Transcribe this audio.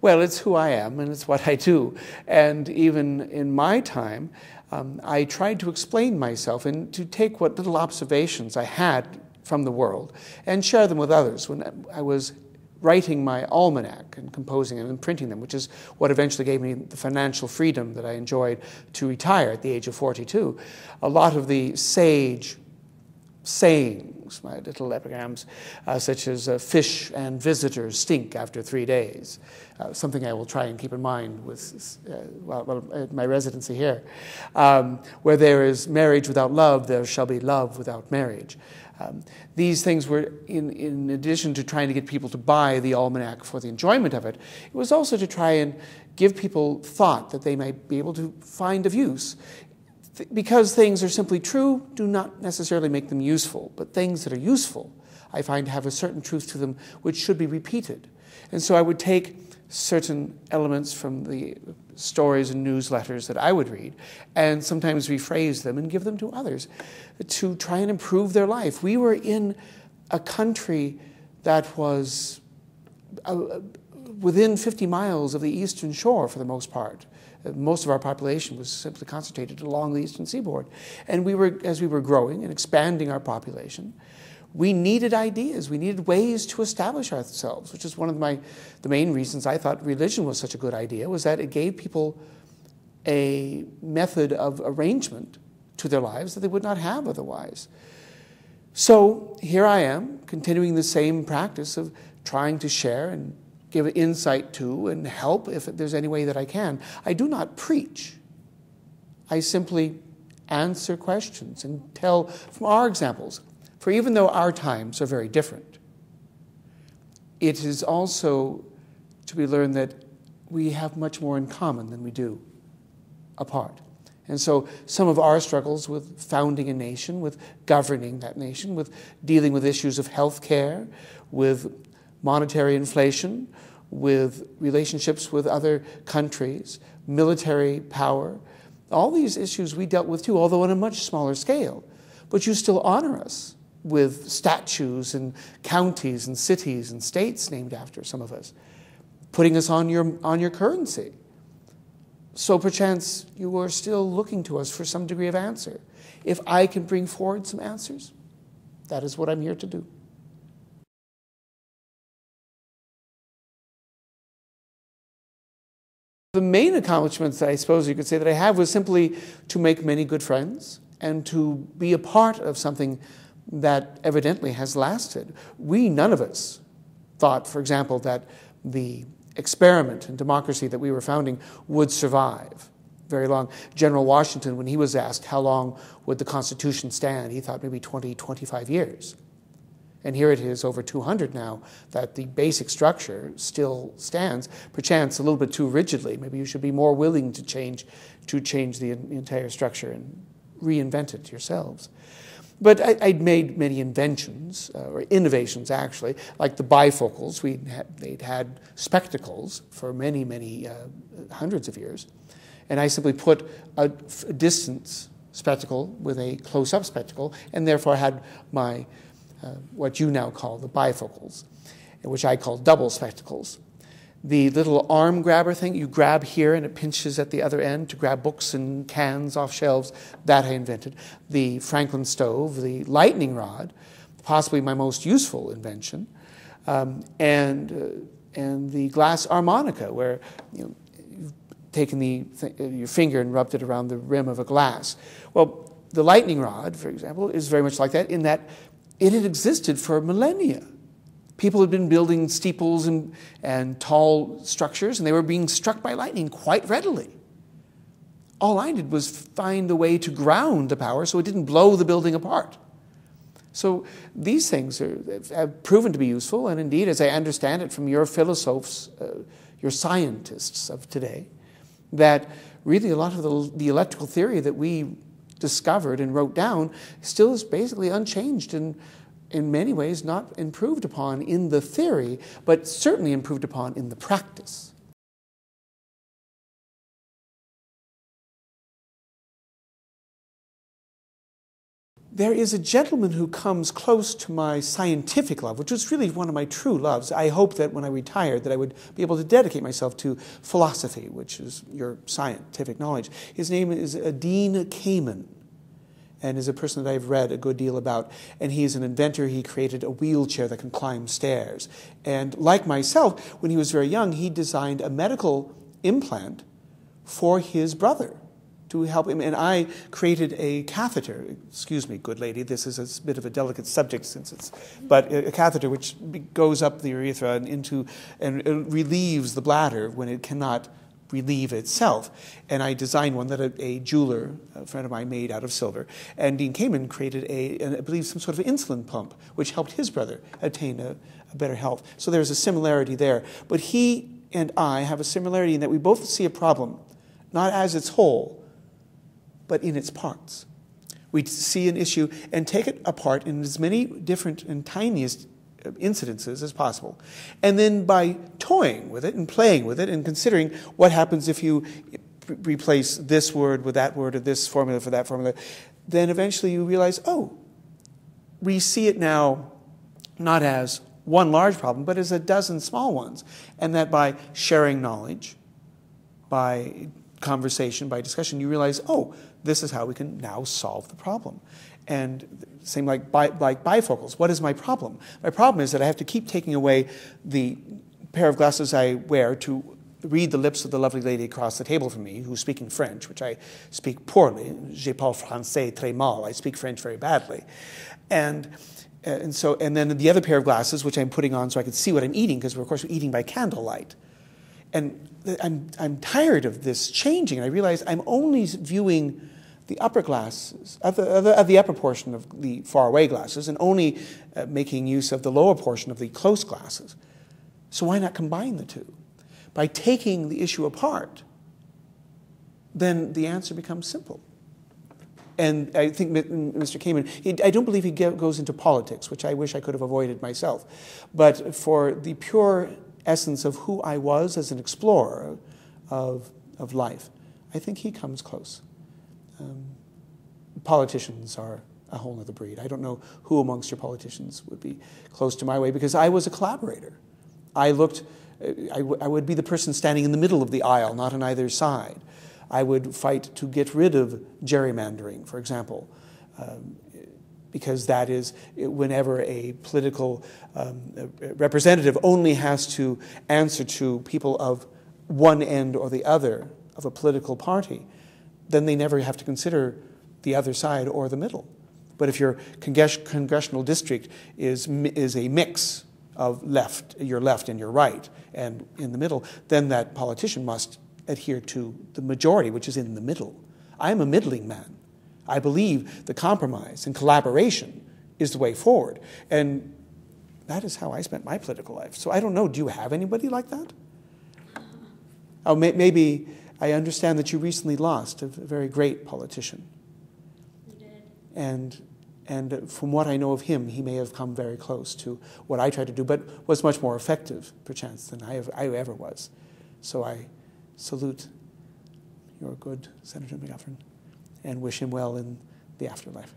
Well, it's who I am, and it's what I do. And even in my time, I tried to explain myself and to take what little observations I had from the world and share them with others. When I was writing my almanac and composing them and printing them, which is what eventually gave me the financial freedom that I enjoyed to retire at the age of 42, a lot of the sage sayings, my little epigrams, such as fish and visitors stink after 3 days, something I will try and keep in mind with my residency here. Where there is marriage without love, there shall be love without marriage. These things were, in addition to trying to get people to buy the almanac for the enjoyment of it, it was also to try and give people thought that they might be able to find of use. Because things are simply true do not necessarily make them useful, but things that are useful, I find, have a certain truth to them which should be repeated. And so I would take certain elements from the stories and newsletters that I would read and sometimes rephrase them and give them to others to try and improve their life. We were in a country that was within 50 miles of the eastern shore for the most part. Most of our population was simply concentrated along the eastern seaboard. And as we were growing and expanding our population, we needed ideas. We needed ways to establish ourselves, which is one of the main reasons I thought religion was such a good idea, was that it gave people a method of arrangement to their lives that they would not have otherwise. So here I am, continuing the same practice of trying to share and give insight to and help if there's any way that I can. I do not preach. I simply answer questions and tell from our examples. For even though our times are very different, it is also to be learned that we have much more in common than we do apart. And so some of our struggles with founding a nation, with governing that nation, with dealing with issues of health care, with monetary inflation, with relationships with other countries, military power, all these issues we dealt with too, although on a much smaller scale. But you still honor us with statues and counties and cities and states named after some of us, putting us on your currency. So perchance you are still looking to us for some degree of answer. If I can bring forward some answers, that is what I'm here to do. The main accomplishments, I suppose you could say, that I have was simply to make many good friends and to be a part of something that evidently has lasted. None of us thought, for example, that the experiment in democracy that we were founding would survive very long. General Washington, when he was asked how long would the Constitution stand, he thought maybe 20, 25 years. And here it is over 200 now that the basic structure still stands, perchance a little bit too rigidly. Maybe you should be more willing to change the entire structure and reinvent it yourselves. But I'd made many inventions, or innovations actually, like the bifocals. They'd had spectacles for many, many hundreds of years. And I simply put a distance spectacle with a close-up spectacle, and therefore had my what you now call the bifocals, which I call double spectacles. The little arm grabber thing, you grab here and it pinches at the other end to grab books and cans off shelves, that I invented. The Franklin stove, the lightning rod, possibly my most useful invention, and the glass harmonica, where you've taken your finger and rubbed it around the rim of a glass. Well, the lightning rod, for example, is very much like that in that it had existed for millennia. People had been building steeples and tall structures, and they were being struck by lightning quite readily. All I did was find a way to ground the power so it didn't blow the building apart. So these things have proven to be useful, and indeed, as I understand it from your philosophers, your scientists of today, that really a lot of the electrical theory that we discovered and wrote down still is basically unchanged and in many ways not improved upon in the theory, but certainly improved upon in the practice. there is a gentleman who comes close to my scientific love, which was really one of my true loves. I hope that when I retired that I would be able to dedicate myself to philosophy, which is your scientific knowledge. His name is Dean Kamen, and is a person that I've read a good deal about. And he is an inventor. He created a wheelchair that can climb stairs. And like myself, when he was very young, he designed a medical implant for his brother to help him. And I created a catheter. Excuse me, good lady, this is a bit of a delicate subject but a catheter which goes up the urethra and it relieves the bladder when it cannot relieve itself. And I designed one that a jeweler, a friend of mine, made out of silver. And Dean Kamen created I believe, some sort of insulin pump, which helped his brother attain a better health. So there's a similarity there. But he and I have a similarity in that we both see a problem, not as its whole, but in its parts. We see an issue and take it apart in as many different and tiniest incidences as possible. And then by toying with it and playing with it and considering what happens if you replace this word with that word or this formula for that formula, then eventually you realize, oh, we see it now not as one large problem, but as a dozen small ones. And that by sharing knowledge, by conversation, by discussion, you realize, oh, this is how we can now solve the problem. And same like bifocals. What is my problem? My problem is that I have to keep taking away the pair of glasses I wear to read the lips of the lovely lady across the table from me who's speaking French, which I speak poorly. Je parle français très mal. I speak French very badly. And then the other pair of glasses, which I'm putting on so I can see what I'm eating, because of course we're eating by candlelight. And I'm tired of this changing. And I realize I'm only viewing the upper glasses, of the upper portion of the faraway glasses, and only making use of the lower portion of the close glasses. So why not combine the two? By taking the issue apart, then the answer becomes simple. And I think Mr. Kamen, I don't believe he goes into politics, which I wish I could have avoided myself. But for the pure essence of who I was as an explorer of life, I think he comes close. Politicians are a whole other breed. I don't know who amongst your politicians would be close to my way, because I was a collaborator. I would be the person standing in the middle of the aisle, not on either side. I would fight to get rid of gerrymandering, for example, because that is whenever a political representative only has to answer to people of one end or the other of a political party, then they never have to consider the other side or the middle. But if your congressional district is a mix of your left and your right and in the middle, then that politician must adhere to the majority, which is in the middle. I'm a middling man. I believe the compromise and collaboration is the way forward. And that is how I spent my political life. So I don't know, do you have anybody like that? Oh, maybe I understand that you recently lost a very great politician. We did. And from what I know of him, he may have come very close to what I tried to do, but was much more effective, perchance, than I ever was. So I salute your good Senator McGovern and wish him well in the afterlife.